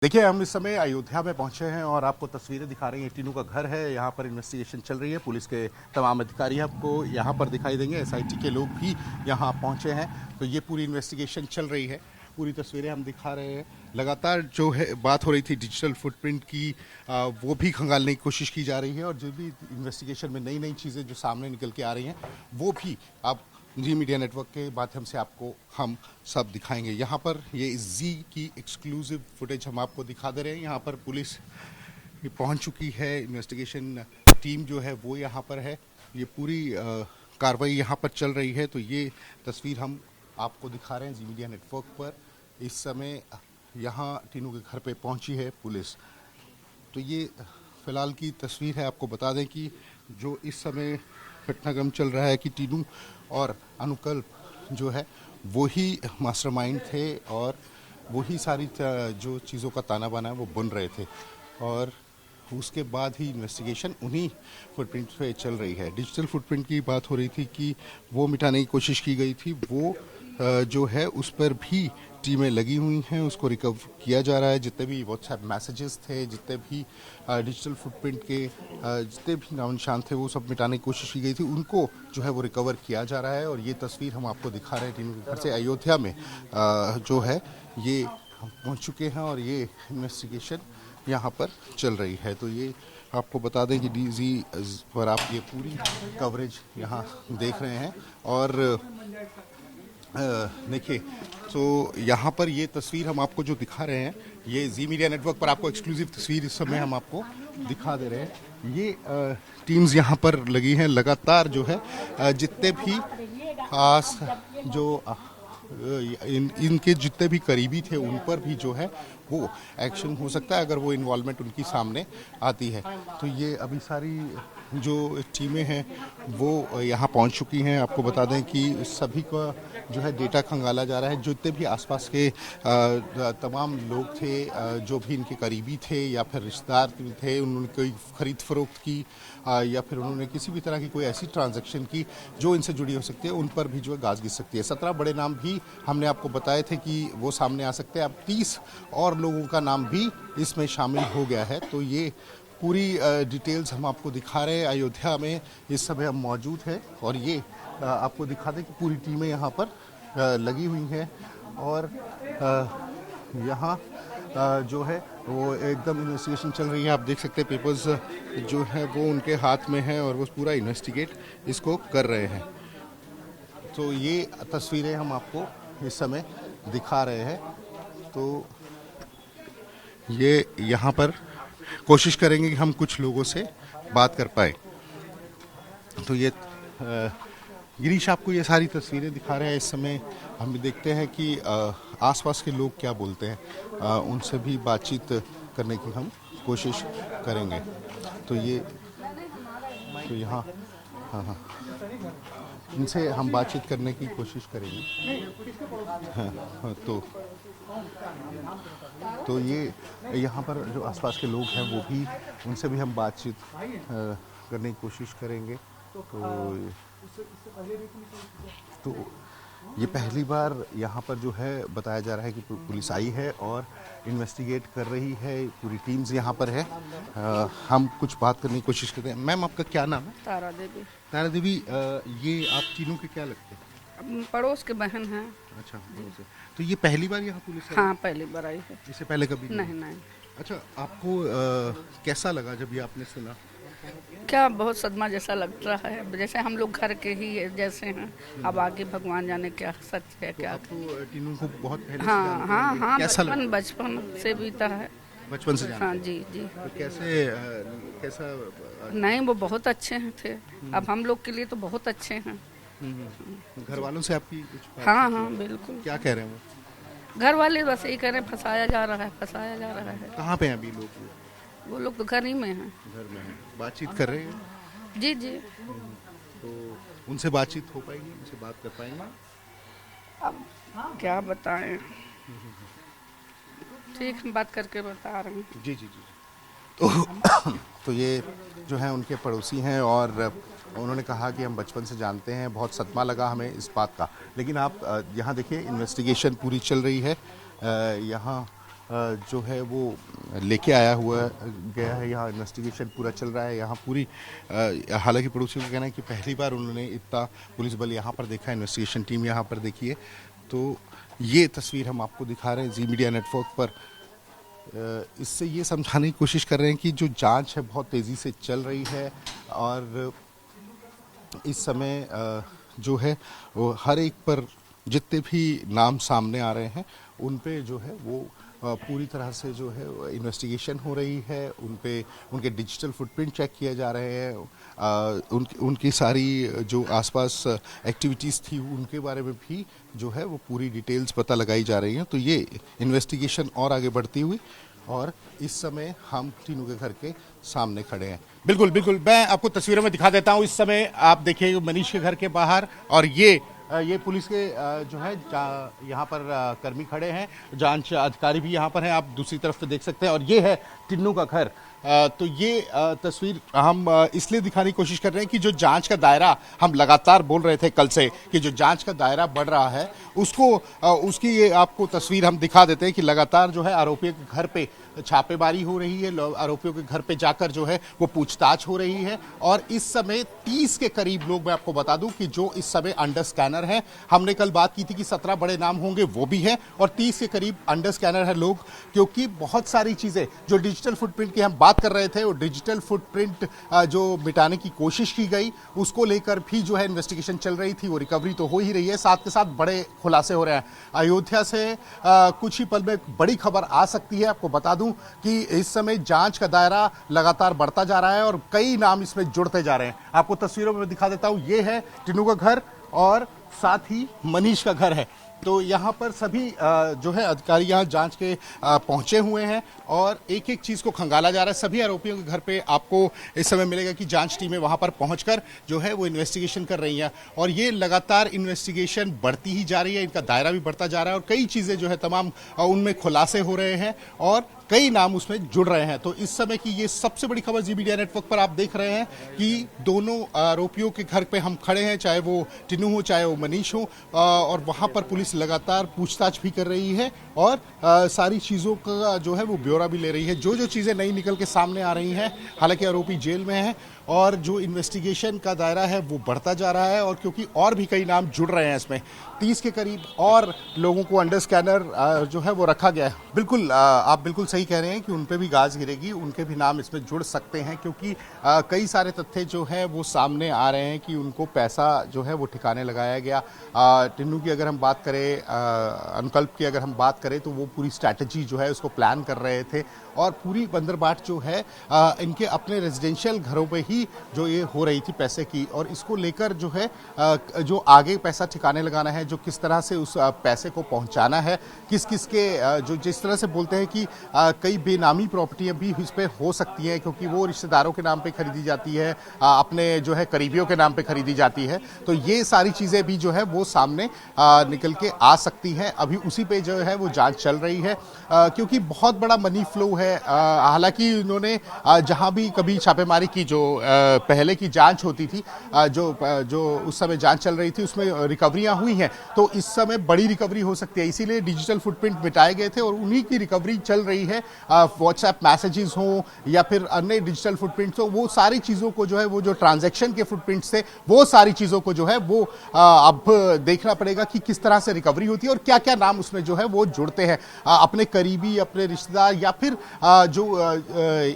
देखिए, हम इस समय अयोध्या में पहुंचे हैं और आपको तस्वीरें दिखा रही हैं। टीनू का घर है, यहाँ पर इन्वेस्टिगेशन चल रही है। पुलिस के तमाम अधिकारी आपको यहाँ पर दिखाई देंगे। एसआईटी के लोग भी यहाँ पहुंचे हैं, तो ये पूरी इन्वेस्टिगेशन चल रही है। पूरी तस्वीरें हम दिखा रहे हैं। लगातार जो है बात हो रही थी डिजिटल फुटप्रिंट की, वो भी खंगालने की कोशिश की जा रही है और जो भी इन्वेस्टिगेशन में नई नई चीज़ें जो सामने निकल के आ रही हैं, वो भी आप जी मीडिया नेटवर्क के माध्यम से आपको हम सब दिखाएंगे। यहाँ पर ये जी की एक्सक्लूसिव फुटेज हम आपको दिखा दे रहे हैं। यहाँ पर पुलिस पहुँच चुकी है, इन्वेस्टिगेशन टीम जो है वो यहाँ पर है। ये पूरी कार्रवाई यहाँ पर चल रही है। तो ये तस्वीर हम आपको दिखा रहे हैं जी मीडिया नेटवर्क पर। इस समय यहाँ टीनू के घर पे पहुँची है पुलिस। तो ये फिलहाल की तस्वीर है। आपको बता दें कि जो इस समय घटनाक्रम चल रहा है कि टीनू और अनुकल्प जो है वो ही मास्टरमाइंड थे और वही सारी जो चीज़ों का ताना बाना है वो बुन रहे थे और उसके बाद ही इन्वेस्टिगेशन उन्हीं फुटप्रिंट पे चल रही है। डिजिटल फुटप्रिंट की बात हो रही थी कि वो मिटाने की कोशिश की गई थी, वो जो है उस पर भी टीमें लगी हुई हैं, उसको रिकवर किया जा रहा है। जितने भी व्हाट्सएप मैसेजेस थे, जितने भी डिजिटल फुटप्रिंट के जितने भी नाम निशान थे, वो सब मिटाने की कोशिश की गई थी, उनको जो है वो रिकवर किया जा रहा है। और ये तस्वीर हम आपको दिखा रहे हैं टीम के घर से। अयोध्या में जो है ये पहुंच चुके हैं और ये इन्वेस्टिगेशन यहाँ पर चल रही है। तो ये आपको बता दें कि डीजी पर आप ये पूरी कवरेज यहाँ देख रहे हैं। और देखिए, तो यहाँ पर ये तस्वीर हम आपको जो दिखा रहे हैं, ये जी मीडिया नेटवर्क पर आपको एक्सक्लूसिव तस्वीर इस समय हम आपको दिखा दे रहे हैं। ये टीम्स यहाँ पर लगी हैं लगातार जो है जितने भी खास जो इनके जितने भी करीबी थे उन पर भी जो है वो एक्शन हो सकता है अगर वो इन्वॉल्वमेंट उनकी सामने आती है। तो ये अभी सारी जो टीमें हैं वो यहाँ पहुँच चुकी हैं। आपको बता दें कि सभी का जो है डेटा खंगाला जा रहा है। जितने भी आसपास के तमाम लोग थे, जो भी इनके करीबी थे या फिर रिश्तेदार थे, उन्होंने कोई खरीद फरोख्त की या फिर उन्होंने किसी भी तरह की कोई ऐसी ट्रांजैक्शन की जो इनसे जुड़ी हो सकती है, उन पर भी जो है गाज गिर सकती है। 17 बड़े नाम भी हमने आपको बताए थे कि वो सामने आ सकते हैं। अब 30 और लोगों का नाम भी इसमें शामिल हो गया है। तो ये पूरी डिटेल्स हम आपको दिखा रहे हैं। अयोध्या में इस समय हम मौजूद हैं और ये आपको दिखा दें कि पूरी टीमें यहाँ पर लगी हुई हैं और यहाँ जो है वो एकदम इन्वेस्टिगेशन चल रही है। आप देख सकते हैं पेपर्स जो है वो उनके हाथ में है और वो पूरा इन्वेस्टिगेट इसको कर रहे हैं। तो ये तस्वीरें हम आपको इस समय दिखा रहे हैं। तो ये यहाँ पर कोशिश करेंगे कि हम कुछ लोगों से बात कर पाए। तो ये गिरीश आपको ये सारी तस्वीरें दिखा रहे हैं। इस समय हम देखते हैं कि आसपास के लोग क्या बोलते हैं, उनसे भी बातचीत करने की हम कोशिश करेंगे। तो ये तो यहाँ हाँ हाँ इनसे हम बातचीत करने की कोशिश करेंगे। हाँ, तो ये यहाँ पर जो आसपास के लोग हैं वो भी, उनसे भी हम बातचीत करने की कोशिश करेंगे। तो ये पहली बार यहाँ पर जो है बताया जा रहा है कि पुलिस आई है और इन्वेस्टिगेट कर रही है। पूरी टीम्स यहाँ पर है। हम कुछ बात करने की कोशिश करते हैं। मैम, आपका क्या नाम है? तारा देवी। तारा देवी, ये आप तीनों के क्या लगते हैं? पड़ोस के बहन हैं। अच्छा, तो ये पहली बार यहाँ पुलिस आई? हाँ, पहली बार आई है। इससे पहले कभी नहीं। अच्छा, आपको कैसा लगा जब ये आपने सुना? क्या बहुत सदमा जैसा लग रहा है, जैसे हम लोग घर के ही जैसे हैं। अब आगे भगवान जाने क्या सच है क्या। आपको टीनू को बहुत पहले हाँ, कैसा लगा? बचपन से बीता है। बचपन से जानते हैं? हाँ जी। तो कैसा नहीं, वो बहुत अच्छे हैं थे। अब हम लोग के लिए तो बहुत अच्छे हैं। घर वालों से आपकी कुछ बात? हाँ, बिल्कुल। क्या कह रहे हैं वो? घर वाले बस यही कह रहे हैं, फंसाया जा रहा है। कहाँ पे हैं अभी लोग? वो लोग तो घर ही में हैं। घर में हैं, बातचीत कर रहे हैं? जी। तो उनसे बातचीत हो पाएगी, उनसे बात कर पाएंगे? अब क्या बताएं। ठीक, हम बात करके बता रहे हैं। जी। तो ये जो है उनके पड़ोसी हैं और उन्होंने कहा कि हम बचपन से जानते हैं। बहुत सदमा लगा हमें इस बात का। लेकिन आप यहाँ देखिए, इन्वेस्टिगेशन पूरी चल रही है। यहाँ जो है वो लेके आया हुआ गया है। यहाँ इन्वेस्टिगेशन पूरा चल रहा है। यहाँ पूरी हालांकि पड़ोसियों का कहना है कि पहली बार उन्होंने इतना पुलिस बल यहाँ पर देखा, इन्वेस्टिगेशन टीम यहाँ पर देखी है। तो ये तस्वीर हम आपको दिखा रहे हैं जी मीडिया नेटवर्क पर। इससे ये समझाने की कोशिश कर रहे हैं कि जो जांच है बहुत तेज़ी से चल रही है और इस समय जो है वो हर एक पर जितने भी नाम सामने आ रहे हैं उन पे जो है वो पूरी तरह से जो है इन्वेस्टिगेशन हो रही है। उन पे उनके डिजिटल फुटप्रिंट चेक किए जा रहे हैं। उनकी सारी जो आसपास एक्टिविटीज़ थी उनके बारे में भी जो है वो पूरी डिटेल्स पता लगाई जा रही हैं। तो ये इन्वेस्टिगेशन और आगे बढ़ती हुई और इस समय हम टीनू के घर के सामने खड़े हैं। बिल्कुल बिल्कुल, मैं आपको तस्वीरों में दिखा देता हूँ। इस समय आप देखिए मनीष के घर के बाहर और ये पुलिस के जो है यहाँ पर कर्मी खड़े हैं, जांच अधिकारी भी यहाँ पर हैं, आप दूसरी तरफ से देख सकते हैं। और ये है टिन्नू का घर। तो ये तस्वीर हम इसलिए दिखाने की कोशिश कर रहे हैं कि जो जांच का दायरा, हम लगातार बोल रहे थे कल से कि जो जांच का दायरा बढ़ रहा है उसको उसकी ये आपको तस्वीर हम दिखा देते हैं कि लगातार जो है आरोपियों के घर पे छापेमारी हो रही है, आरोपियों के घर पे जाकर जो है वो पूछताछ हो रही है। और इस समय 30 के करीब लोग, मैं आपको बता दूं कि जो इस समय अंडर स्कैनर हैं। हमने कल बात की थी कि 17 बड़े नाम होंगे, वो भी हैं और 30 के करीब अंडर स्कैनर है लोग, क्योंकि बहुत सारी चीज़ें जो डिजिटल फुटप्रिंट की हम बात कर रहे थे, वो डिजिटल फुटप्रिंट जो मिटाने की कोशिश की गई उसको लेकर भी जो है इन्वेस्टिगेशन चल रही थी। वो रिकवरी तो हो ही रही है, साथ के साथ बड़े खुलासे हो रहे हैं। अयोध्या से कुछ ही पल में बड़ी खबर आ सकती है। आपको बता दूं कि इस समय जांच का दायरा लगातार बढ़ता जा रहा है और कई नाम इसमें जुड़ते जा रहे हैं। आपको तस्वीरों में दिखा देता हूं, ये है टिन्नू का घर और साथ ही मनीष का घर है। तो यहाँ पर सभी जो है अधिकारी यहाँ जांच के पहुंचे हुए हैं और एक एक चीज़ को खंगाला जा रहा है। सभी आरोपियों के घर पे आपको इस समय मिलेगा कि जांच टीमें वहाँ पर पहुंचकर जो है वो इन्वेस्टिगेशन कर रही हैं और ये लगातार इन्वेस्टिगेशन बढ़ती ही जा रही है, इनका दायरा भी बढ़ता जा रहा है और कई चीज़ें जो है तमाम उनमें खुलासे हो रहे हैं और कई नाम उसमें जुड़ रहे हैं। तो इस समय की ये सबसे बड़ी खबर जी मीडिया नेटवर्क पर आप देख रहे हैं कि दोनों आरोपियों के घर पे हम खड़े हैं, चाहे वो टिन्नू हो चाहे वो मनीष हो, और वहाँ पर पुलिस लगातार पूछताछ भी कर रही है और सारी चीज़ों का जो है वो ब्यौरा भी ले रही है। जो जो चीज़ें नई निकल के सामने आ रही हैं, हालांकि आरोपी जेल में है और जो इन्वेस्टिगेशन का दायरा है वो बढ़ता जा रहा है और क्योंकि और भी कई नाम जुड़ रहे हैं इसमें, 30 के करीब और लोगों को अंडर स्कैनर जो है वो रखा गया है। बिल्कुल आप बिल्कुल सही कह रहे हैं कि उन पे भी गाज गिरेगी, उनके भी नाम इसमें जुड़ सकते हैं क्योंकि कई सारे तथ्य जो है वो सामने आ रहे हैं कि उनको पैसा जो है वो ठिकाने लगाया गया। टिन्नू की अगर हम बात करें, अनुकल्प की अगर हम बात करें तो वो पूरी स्ट्रैटेजी जो है उसको प्लान कर रहे थे और पूरी बंदरबाट जो है इनके अपने रेजिडेंशियल घरों पे ही जो ये हो रही थी पैसे की, और इसको लेकर जो है जो आगे पैसा ठिकाने लगाना है, जो किस तरह से उस पैसे को पहुंचाना है, किस किस के जो जिस तरह से बोलते हैं कि कई बेनामी प्रॉपर्टियां भी इस पे हो सकती हैं क्योंकि वो रिश्तेदारों के नाम पे खरीदी जाती है, अपने जो है करीबियों के नाम पे खरीदी जाती है। तो ये सारी चीज़ें भी जो है वो सामने निकल के आ सकती हैं। अभी उसी पे जो है वो जांच चल रही है क्योंकि बहुत बड़ा मनी फ्लो है। हालांकि उन्होंने जहां भी कभी छापेमारी की, जो पहले की जांच होती थी, जो उस समय जांच चल रही थी उसमें रिकवरियां हुई हैं, तो इस समय बड़ी रिकवरी हो सकती है, इसीलिए डिजिटल फुटप्रिंट मिटाए गए थे और उन्हीं की रिकवरी चल रही है। व्हाट्सएप मैसेजेस हो या फिर अन्य डिजिटल फुटप्रिंट्स हो, वो सारी चीज़ों को जो है वो जो ट्रांजैक्शन के फुटप्रिंट्स थे वो सारी चीज़ों को जो है वो अब देखना पड़ेगा कि किस तरह से रिकवरी होती है और क्या क्या नाम उसमें जो है वो जुड़ते हैं, अपने करीबी, अपने रिश्तेदार या फिर जो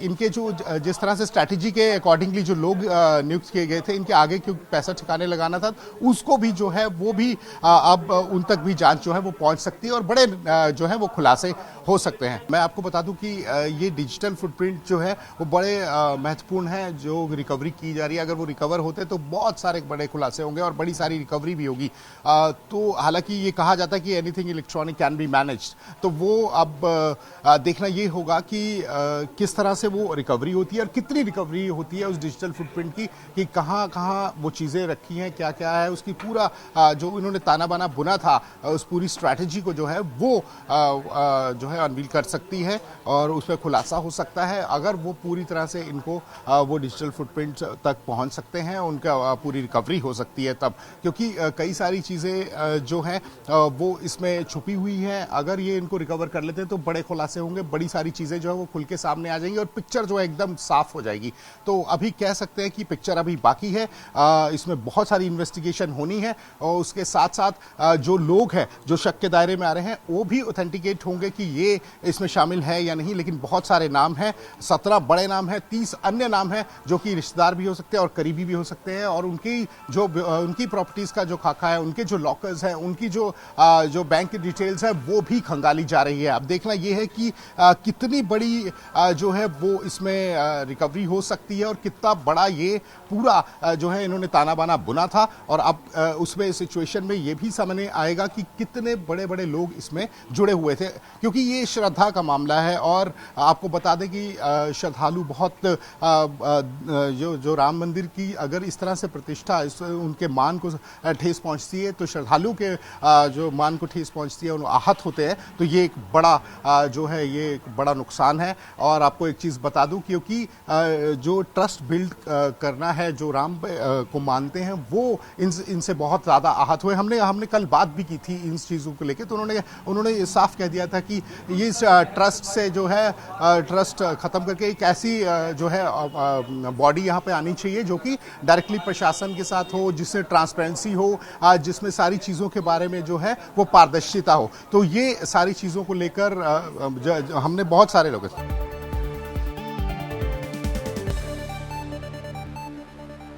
इनके जो जिस तरह से स्ट्रैटेजी के अकॉर्डिंगली जो लोग नियुक्त किए गए थे, इनके आगे क्यों पैसा ठिकाने लगाना था, उसको भी जो है वो भी अब उन तक भी जांच जो है वो पहुंच सकती है और बड़े जो है वो खुलासे हो सकते हैं। मैं आपको बता दूं कि ये डिजिटल फुटप्रिंट जो है वो बड़े महत्वपूर्ण है जो रिकवरी की जा रही है। अगर वो रिकवर होते तो बहुत सारे बड़े खुलासे होंगे और बड़ी सारी रिकवरी भी होगी। तो हालांकि ये कहा जाता है कि anything electronic can be managed, तो वो अब देखना ये होगा कि किस तरह से वो रिकवरी होती है और कितनी रिकवरी होती है उस डिजिटल फुटप्रिंट की, कि कहाँ कहाँ वो चीज़ें रखी हैं, क्या क्या है उसकी पूरा जो इन्होंने ताना ताना बाना बुना था उस पूरी स्ट्रैटेजी को जो है वो जो है अनवील कर सकती है और उस पर खुलासा हो सकता है। अगर वो पूरी तरह से इनको वो डिजिटल फुटप्रिंट तक पहुंच सकते हैं, उनका पूरी रिकवरी हो सकती है तब, क्योंकि कई सारी चीज़ें जो हैं वो इसमें छुपी हुई हैं। अगर ये इनको रिकवर कर लेते हैं तो बड़े खुलासे होंगे, बड़ी सारी चीज़ें जो है वो खुल के सामने आ जाएंगी और पिक्चर जो है एकदम साफ हो जाएगी। तो अभी कह सकते हैं कि पिक्चर अभी बाकी है, इसमें बहुत सारी इन्वेस्टिगेशन होनी है और उसके साथ साथ जो लोग हैं जो शक के दायरे में आ रहे हैं वो भी ऑथेंटिकेट होंगे कि ये इसमें शामिल है या नहीं। लेकिन बहुत सारे नाम हैं, 17 बड़े नाम हैं, 30 अन्य नाम हैं जो कि रिश्तेदार भी हो सकते हैं और करीबी भी हो सकते हैं, और उनकी प्रॉपर्टीज़ का जो खाका है, उनके जो लॉकर्स हैं, उनकी जो बैंक की डिटेल्स है वो भी खंगाली जा रही है। अब देखना ये है कि कितनी बड़ी जो है वो इसमें रिकवरी हो सकती है और कितना बड़ा ये पूरा जो है इन्होंने ताना बाना बुना था। और अब उसमें सिचुएशन में ये भी सामने आएगा कि कितने बड़े बड़े लोग इसमें जुड़े हुए थे, क्योंकि ये श्रद्धा का मामला है। और आपको बता दें कि श्रद्धालु बहुत जो राम मंदिर की अगर इस तरह से प्रतिष्ठा उनके मान को ठेस पहुंचती है तो श्रद्धालुओं के जो मान को ठेस पहुंचती है, उन आहत होते हैं, तो ये एक बड़ा जो है ये एक बड़ा नुकसान है। और आपको एक चीज़ बता दूं, क्योंकि जो ट्रस्ट बिल्ड करना है, जो राम को मानते हैं, वो इनसे बहुत ज़्यादा आहत हुए। हमने कल बात भी की थी इन चीज़ों को लेकर, तो उन्होंने ये साफ कह दिया था कि ये ट्रस्ट से जो है ट्रस्ट ख़त्म करके एक ऐसी जो है बॉडी यहाँ पे आनी चाहिए जो कि डायरेक्टली प्रशासन के साथ हो, जिससे ट्रांसपेरेंसी हो, जिसमें सारी चीज़ों के बारे में जो है वो पारदर्शिता हो। तो ये सारी चीज़ों को लेकर हमने बहुत सारे लोगों